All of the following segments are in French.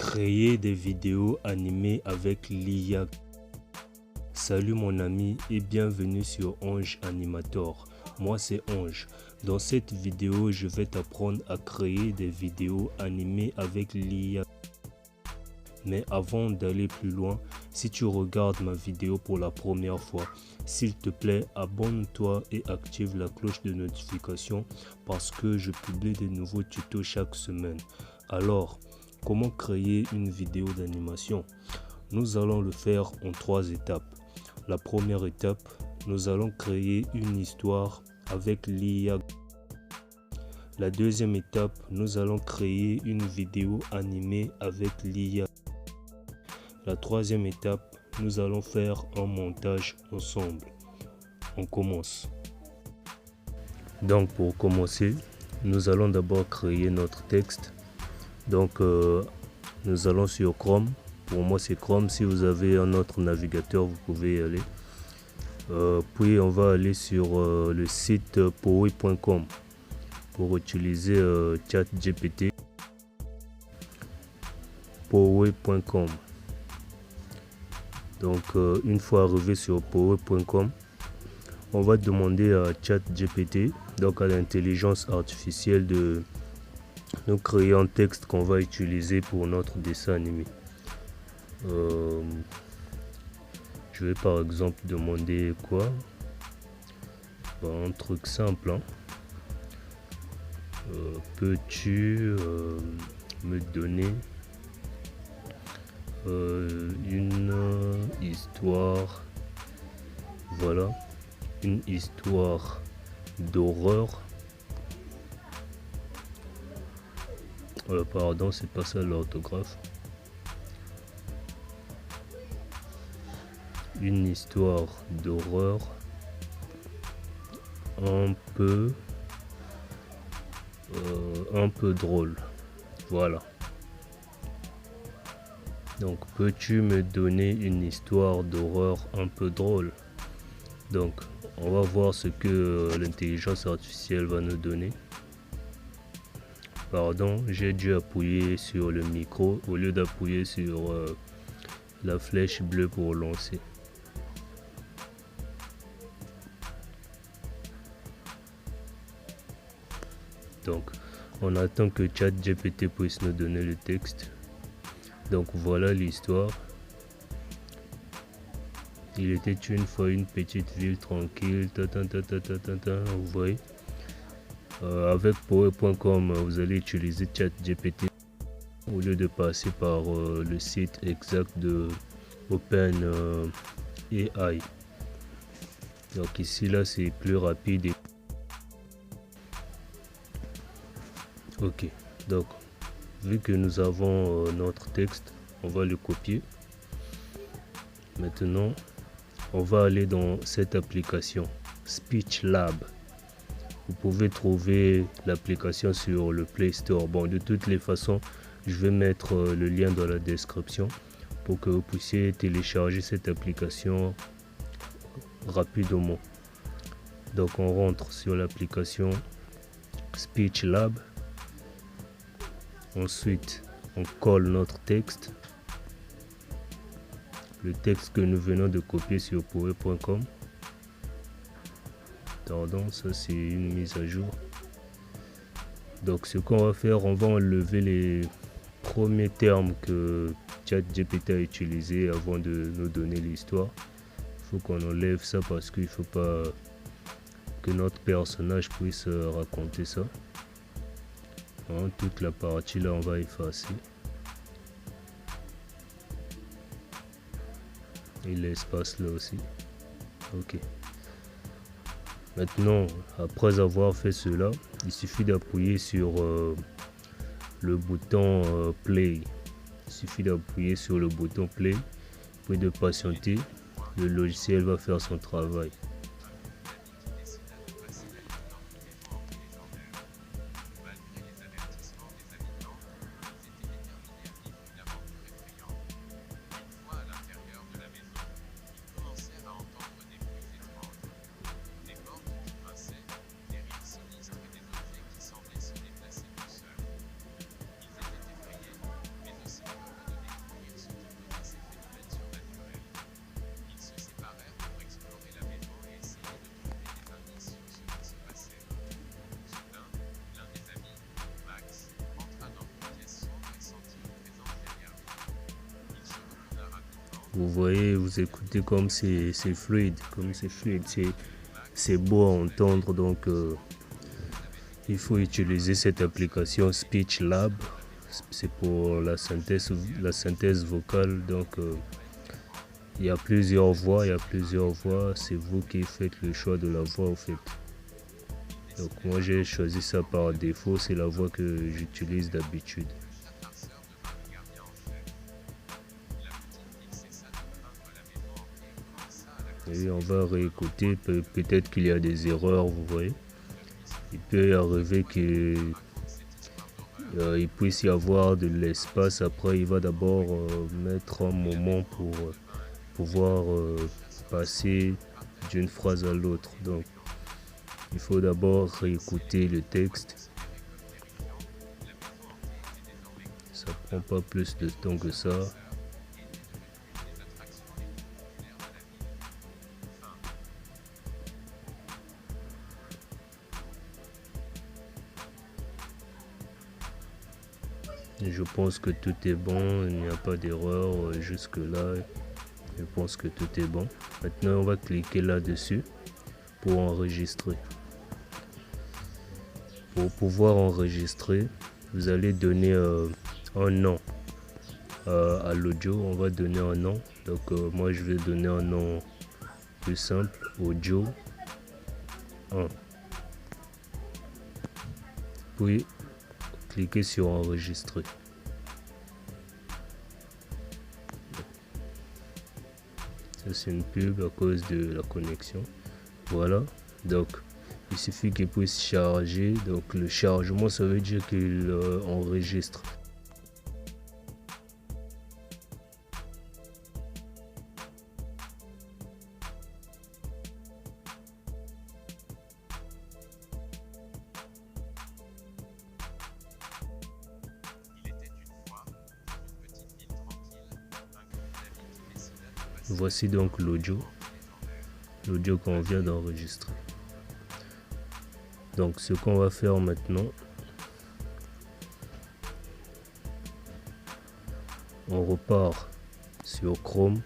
Créer des vidéos animées avec l'IA. Salut mon ami et bienvenue sur Ange Animator. Moi c'est Ange. Dans cette vidéo, je vais t'apprendre à créer des vidéos animées avec l'IA. Mais avant d'aller plus loin, si tu regardes ma vidéo pour la première fois, s'il te plaît, abonne-toi et active la cloche de notification parce que je publie des nouveaux tutos chaque semaine. Alors, comment créer une vidéo d'animation? Nous allons le faire en 3 étapes. La première étape, nous allons créer une histoire avec l'IA. La deuxième étape, nous allons créer une vidéo animée avec l'IA. La troisième étape, nous allons faire un montage ensemble. On commence. Donc pour commencer, nous allons d'abord créer notre texte. Donc nous allons sur Chrome. Pour moi c'est Chrome. Si vous avez un autre navigateur, vous pouvez y aller. Puis on va aller sur le site poway.com pour utiliser ChatGPT. poway.com. Donc une fois arrivé sur poway.com, on va demander à ChatGPT, donc à l'intelligence artificielle, de nous créer un texte qu'on va utiliser pour notre dessin animé. Je vais par exemple demander quoi? Un truc simple, hein. Peux-tu me donner une histoire, voilà, une histoire d'horreur. Pardon, c'est pas ça l'orthographe. Une histoire d'horreur un peu drôle. Voilà. Donc, peux-tu me donner une histoire d'horreur un peu drôle? Donc, on va voir ce que l'intelligence artificielle va nous donner. Pardon, j'ai dû appuyer sur le micro au lieu d'appuyer sur la flèche bleue pour lancer. Donc, on attend que ChatGPT puisse nous donner le texte. Donc voilà l'histoire. Il était une fois une petite ville tranquille. Vous voyez. Avec poway.com, vous allez utiliser ChatGPT au lieu de passer par le site exact de OpenAI. Donc ici là c'est plus rapide. Ok, donc vu que nous avons notre texte, on va le copier. Maintenant, on va aller dans cette application Speech Lab. Vous pouvez trouver l'application sur le Play Store. Bon, de toutes les façons, je vais mettre le lien dans la description pour que vous puissiez télécharger cette application rapidement. Donc, on rentre sur l'application Speech Lab. Ensuite, on colle notre texte. Le texte que nous venons de copier sur poway.com. Pardon, ça c'est une mise à jour. Donc ce qu'on va faire, on va enlever les premiers termes que ChatGPT a utilisés avant de nous donner l'histoire. Il faut qu'on enlève ça parce qu'il ne faut pas que notre personnage puisse raconter ça. Hein, toute la partie là, on va effacer. Et l'espace là aussi. Ok. Maintenant, après avoir fait cela, il suffit d'appuyer sur le bouton play. Il suffit d'appuyer sur le bouton play, puis de patienter. Le logiciel va faire son travail. Vous voyez, vous écoutez comme c'est fluide, c'est beau à entendre. Donc il faut utiliser cette application Speech Lab. C'est pour la synthèse vocale. Donc il y a plusieurs voix, c'est vous qui faites le choix de la voix au fait. Donc moi j'ai choisi ça par défaut, c'est la voix que j'utilise d'habitude. Et on va réécouter, peut-être qu'il y a des erreurs, vous voyez. Il peut arriver qu'il puisse y avoir de l'espace. Après il va d'abord mettre un moment pour pouvoir passer d'une phrase à l'autre. Donc il faut d'abord réécouter le texte. Ça prend pas plus de temps que ça. Et je pense que tout est bon, il n'y a pas d'erreur jusque là. Je pense que tout est bon. Maintenant on va cliquer là-dessus pour enregistrer. Pour pouvoir enregistrer, vous allez donner un nom à l'audio. On va donner un nom. Donc moi je vais donner un nom plus simple, audio 1. Puis cliquez sur enregistrer. Ça c'est une pub à cause de la connexion. Voilà, donc il suffit qu'il puisse charger. Donc le chargement, ça veut dire qu'il enregistre. Voici donc l'audio qu'on vient d'enregistrer. Donc ce qu'on va faire maintenant, on repart sur Chrome.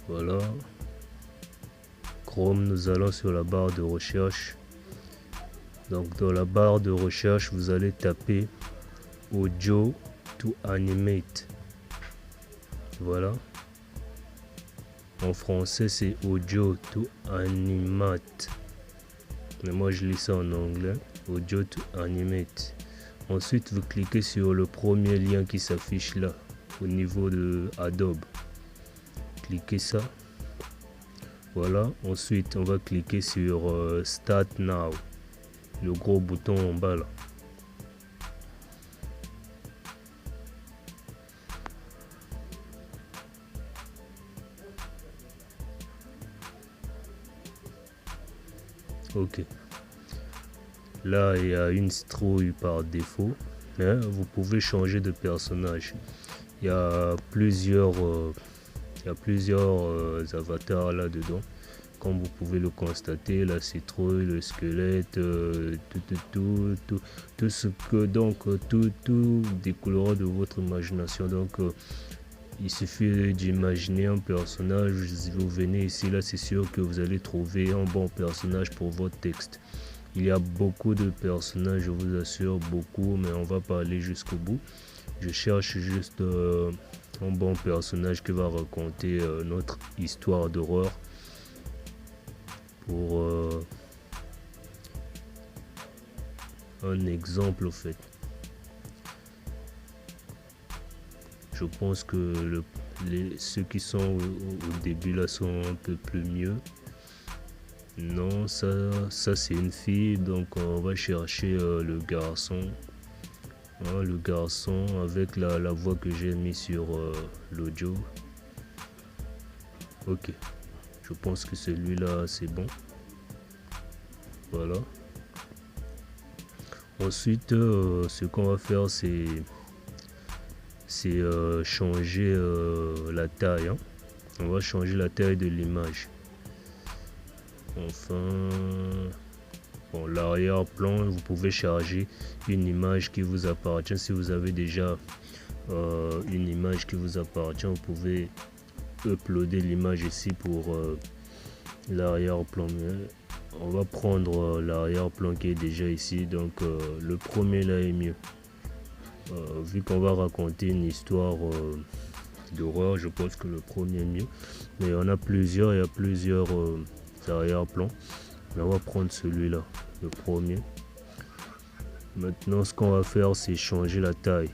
Voilà, Chrome, nous allons sur la barre de recherche. Donc dans la barre de recherche, vous allez taper audio to animate. Voilà, en français c'est audio to animate, mais moi je lis ça en anglais, audio to animate. Ensuite vous cliquez sur le premier lien qui s'affiche là au niveau de Adobe, cliquez ça. Voilà, ensuite on va cliquer sur Start Now, le gros bouton en bas là. Ok, là il y a une citrouille par défaut, mais vous pouvez changer de personnage. Il y a plusieurs avatars là dedans, comme vous pouvez le constater, la citrouille, le squelette, tout ce que donc tout découlera de votre imagination. Donc il suffit d'imaginer un personnage, vous venez ici, là c'est sûr que vous allez trouver un bon personnage pour votre texte. Il y a beaucoup de personnages, je vous assure, beaucoup, mais on va pas aller jusqu'au bout. Je cherche juste un bon personnage qui va raconter notre histoire d'horreur. Pour un exemple au fait. Je pense que ceux qui sont au début là sont un peu plus mieux. Non, ça c'est une fille, donc on va chercher le garçon. Hein, le garçon avec la voix que j'ai mis sur l'audio. Ok, je pense que celui-là c'est bon. Voilà. Ensuite, ce qu'on va faire c'est changer la taille. Hein. On va changer la taille de l'image. Enfin, bon, l'arrière-plan, vous pouvez charger une image qui vous appartient. Si vous avez déjà une image qui vous appartient, vous pouvez uploader l'image ici pour l'arrière-plan. On va prendre l'arrière-plan qui est déjà ici, donc le premier là est mieux. Vu qu'on va raconter une histoire d'horreur, je pense que le premier est mieux. Mais on a plusieurs, il y a plusieurs arrière-plans. Mais on va prendre celui-là, le premier. Maintenant, ce qu'on va faire, c'est changer la taille.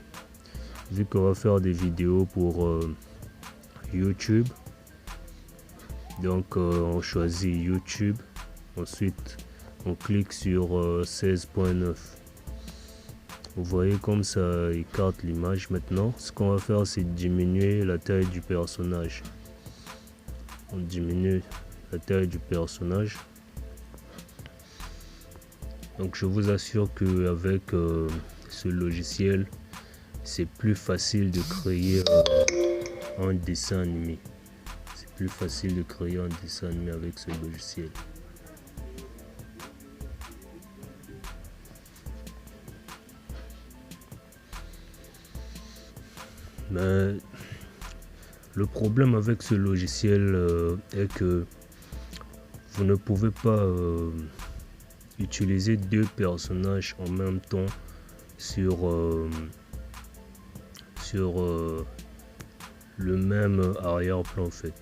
Vu qu'on va faire des vidéos pour YouTube, donc on choisit YouTube. Ensuite, on clique sur 16.9. Vous voyez comme ça écarte l'image. Maintenant, ce qu'on va faire, c'est diminuer la taille du personnage. On diminue la taille du personnage. Donc, je vous assure qu'avec ce logiciel, c'est plus facile de créer un dessin animé. C'est plus facile de créer un dessin animé avec ce logiciel. Mais le problème avec ce logiciel est que vous ne pouvez pas utiliser deux personnages en même temps sur le même arrière-plan en fait.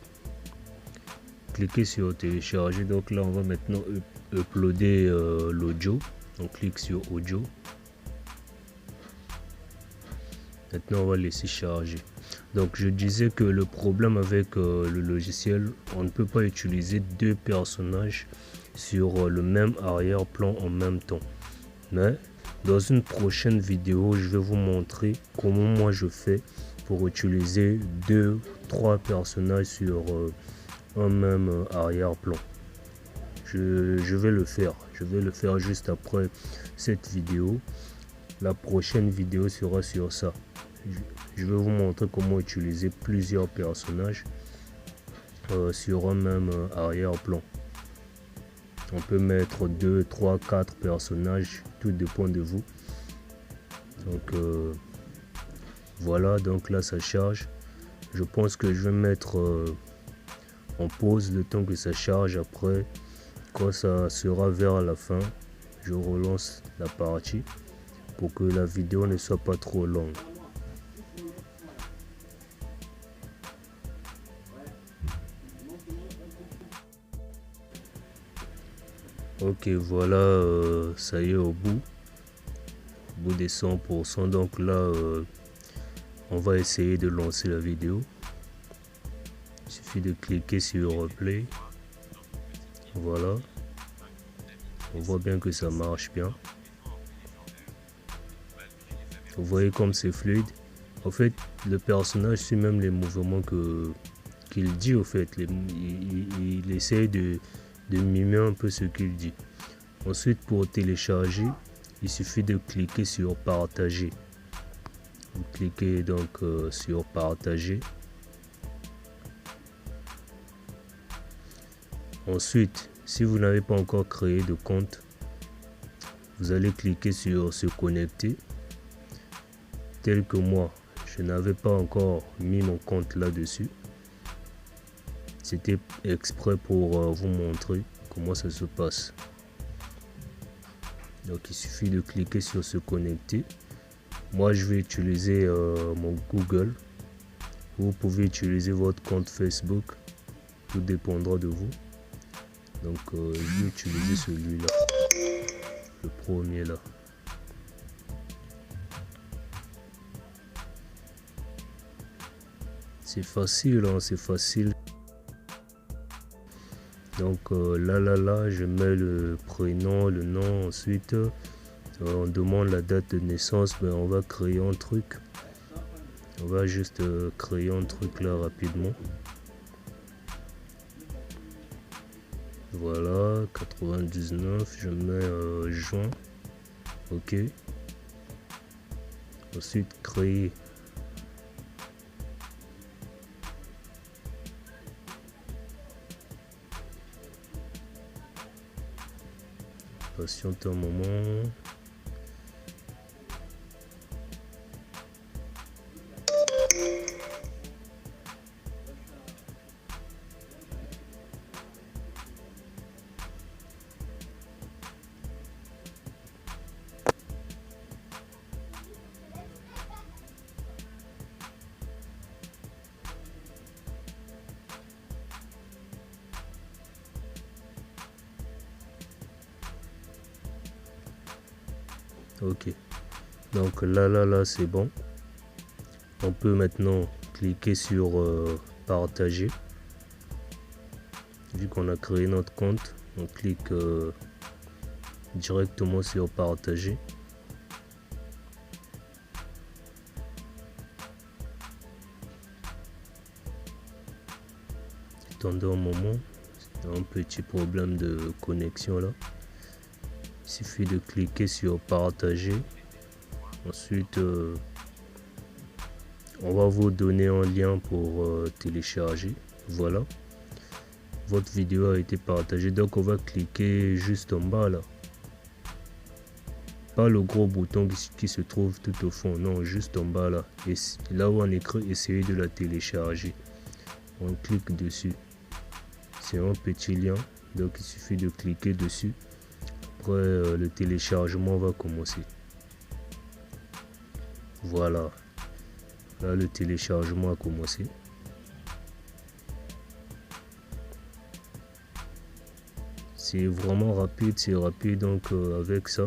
Cliquez sur télécharger. Donc là on va maintenant uploader l'audio. On clique sur audio. Maintenant on va laisser charger. Donc je disais que le problème avec le logiciel, on ne peut pas utiliser deux personnages sur le même arrière-plan en même temps. Mais dans une prochaine vidéo, je vais vous montrer comment moi je fais pour utiliser deux, trois personnages sur un même arrière-plan. Je vais le faire. Je vais le faire juste après cette vidéo. La prochaine vidéo sera sur ça. Je vais vous montrer comment utiliser plusieurs personnages sur un même arrière-plan. On peut mettre 2, 3, 4 personnages, tout dépend de vous. Donc voilà, donc là ça charge. Je pense que je vais mettre en pause le temps que ça charge. Après, quand ça sera vers la fin, je relance la partie pour que la vidéo ne soit pas trop longue. Ok, voilà, ça y est au bout des 100%. Donc là, on va essayer de lancer la vidéo. Il suffit de cliquer sur play. Voilà. On voit bien que ça marche bien. Vous voyez comme c'est fluide. En fait, le personnage suit même les mouvements qu'il dit. Au fait, il essaie de mimer un peu ce qu'il dit. Ensuite, pour télécharger, il suffit de cliquer sur partager. Vous cliquez donc sur partager. Ensuite, si vous n'avez pas encore créé de compte, vous allez cliquer sur se connecter. Tel que moi, je n'avais pas encore mis mon compte là-dessus. C'était exprès pour vous montrer comment ça se passe. Donc il suffit de cliquer sur se connecter. Moi je vais utiliser mon Google. Vous pouvez utiliser votre compte Facebook. Tout dépendra de vous. Donc je vais utiliser celui-là. Le premier là. C'est facile, hein, c'est facile. Donc là, je mets le prénom, le nom. Ensuite, on demande la date de naissance. Ben, on va créer un truc. On va juste créer un truc là rapidement. Voilà, 99. Je mets juin. Ok. Ensuite, créer. Patiente un moment. Ok, donc là c'est bon. On peut maintenant cliquer sur partager. Vu qu'on a créé notre compte, on clique directement sur partager. Attendez un moment, un petit problème de connexion là. Il suffit de cliquer sur partager. Ensuite, on va vous donner un lien pour télécharger. Voilà, votre vidéo a été partagée. Donc on va cliquer juste en bas là. Pas le gros bouton qui se trouve tout au fond, non, juste en bas là. Et là où on écrit essayer de la télécharger, on clique dessus. C'est un petit lien, donc il suffit de cliquer dessus. Après le téléchargement va commencer. Voilà, là le téléchargement a commencé. C'est vraiment rapide, c'est rapide. Donc avec ça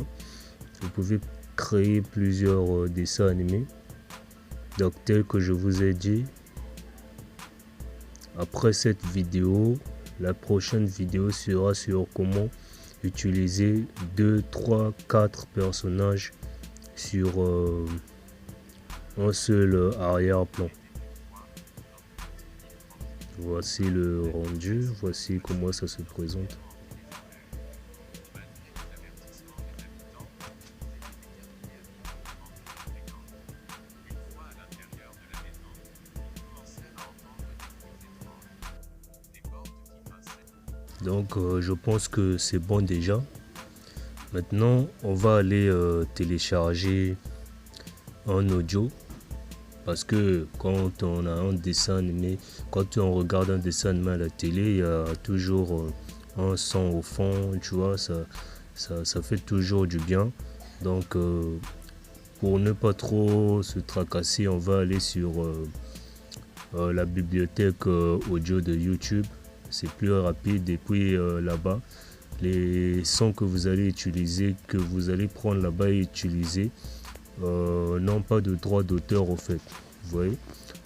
vous pouvez créer plusieurs dessins animés. Donc tel que je vous ai dit, après cette vidéo, la prochaine vidéo sera sur comment utiliser 2, 3, 4 personnages sur un seul arrière-plan. Voici le rendu, voici comment ça se présente. Donc je pense que c'est bon déjà. Maintenant on va aller télécharger un audio, parce que quand on a un dessin animé, quand on regarde un dessin animé à la télé, il y a toujours un son au fond, tu vois, ça fait toujours du bien. Donc pour ne pas trop se tracasser, on va aller sur la bibliothèque audio de YouTube. C'est plus rapide. Et puis là-bas, les sons que vous allez utiliser, que vous allez prendre là-bas et utiliser, n'ont pas de droit d'auteur au fait. Vous voyez,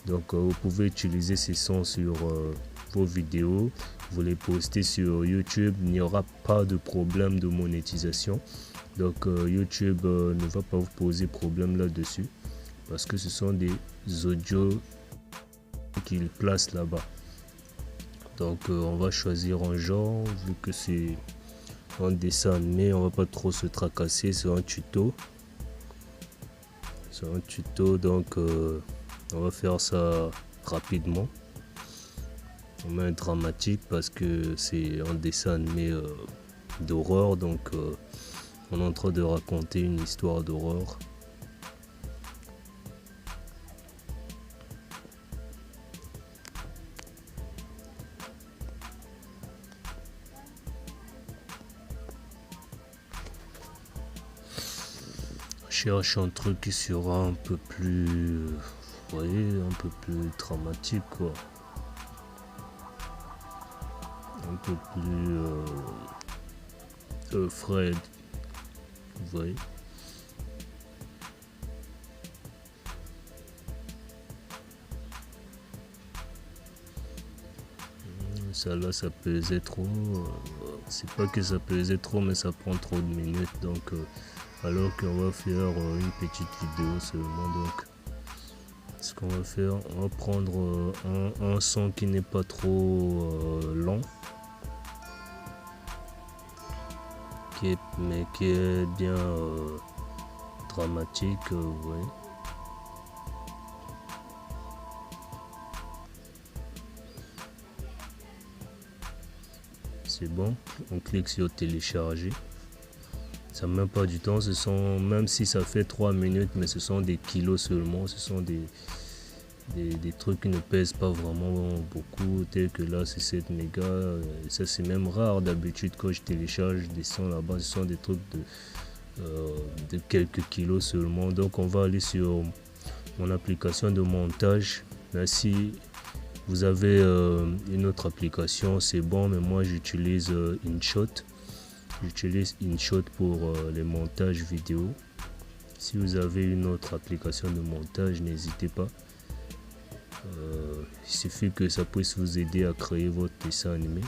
donc vous pouvez utiliser ces sons sur vos vidéos, vous les postez sur YouTube, il n'y aura pas de problème de monétisation. Donc YouTube ne va pas vous poser problème là-dessus, parce que ce sont des audios qu'il place là-bas. Donc on va choisir un genre, vu que c'est un dessin animé, on va pas trop se tracasser, c'est un tuto. C'est un tuto, donc on va faire ça rapidement. On met un dramatique parce que c'est un dessin animé d'horreur, donc on est en train de raconter une histoire d'horreur. Cherche un truc qui sera un peu plus, vous voyez, un peu plus dramatique quoi, un peu plus Fred, vous voyez. Ça là, ça pesait trop, c'est pas que ça pesait trop, mais ça prend trop de minutes, donc alors qu'on va faire une petite vidéo seulement. Donc ce qu'on va faire, on va prendre un son qui n'est pas trop long, mais qui est bien dramatique, vous voyez. C'est bon, on clique sur télécharger. Ça ne met pas du temps, ce sont, même si ça fait 3 minutes, mais ce sont des kilos seulement, ce sont des trucs qui ne pèsent pas vraiment beaucoup, tels que là c'est 7 mégas, ça c'est même rare d'habitude quand je télécharge des sons là-bas, ce sont des trucs de quelques kilos seulement. Donc on va aller sur mon application de montage. Là, si vous avez une autre application, c'est bon, mais moi j'utilise InShot. J'utilise InShot pour les montages vidéo. Si vous avez une autre application de montage, n'hésitez pas. Il suffit que ça puisse vous aider à créer votre dessin animé.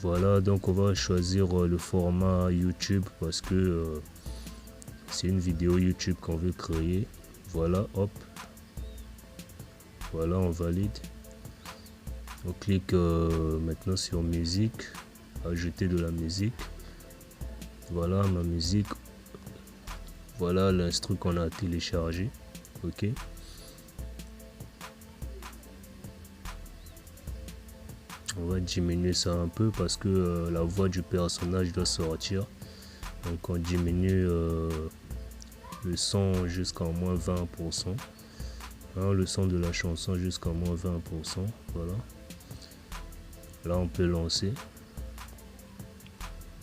Voilà, donc on va choisir le format YouTube parce que c'est une vidéo YouTube qu'on veut créer. Voilà, hop. Voilà, on valide. On clique maintenant sur musique, ajouter de la musique. Voilà ma musique. Voilà l'instru qu'on a téléchargé. Ok. On va diminuer ça un peu parce que la voix du personnage doit sortir. Donc on diminue le son jusqu'à moins 20%. Hein, le son de la chanson jusqu'à moins 20%. Voilà. Là on peut lancer.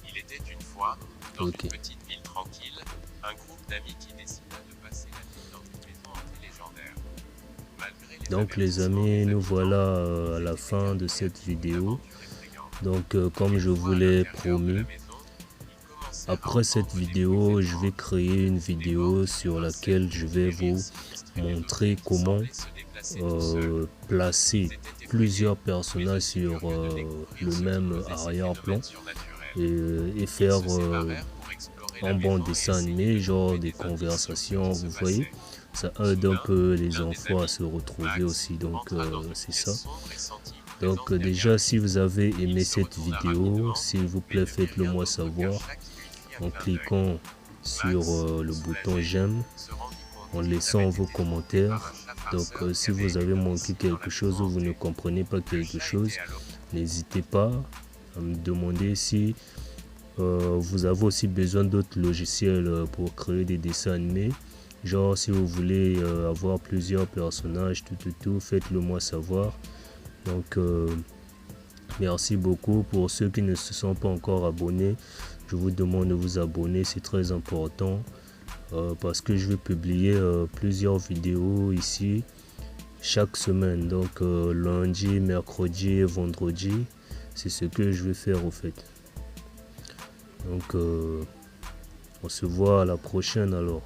Il était une fois, dans une petite ville tranquille, un groupe d'amis qui décida de passer la nuit dans une maison hantée légendaire. Donc les amis, nous voilà à la fin de cette vidéo. Donc comme je vous l'ai promis, après cette vidéo, je vais créer une vidéo sur laquelle je vais vous montrer comment placer plusieurs personnages sur le même arrière-plan et faire un bon dessin animé, genre des conversations, vous voyez. Ça aide un peu les enfants à se retrouver aussi, donc c'est ça. Donc déjà, si vous avez aimé cette vidéo, s'il vous plaît, faites-le moi savoir en cliquant sur le bouton j'aime, en laissant vos commentaires. Donc si vous avez manqué quelque chose ou vous ne comprenez pas quelque chose, n'hésitez pas à me demander. Si vous avez aussi besoin d'autres logiciels pour créer des dessins animés, genre si vous voulez avoir plusieurs personnages, tout, faites-le moi savoir. Donc merci beaucoup. Pour ceux qui ne se sont pas encore abonnés, je vous demande de vous abonner, c'est très important parce que je vais publier plusieurs vidéos ici chaque semaine. Donc lundi, mercredi et vendredi, c'est ce que je vais faire au fait. Donc on se voit à la prochaine alors.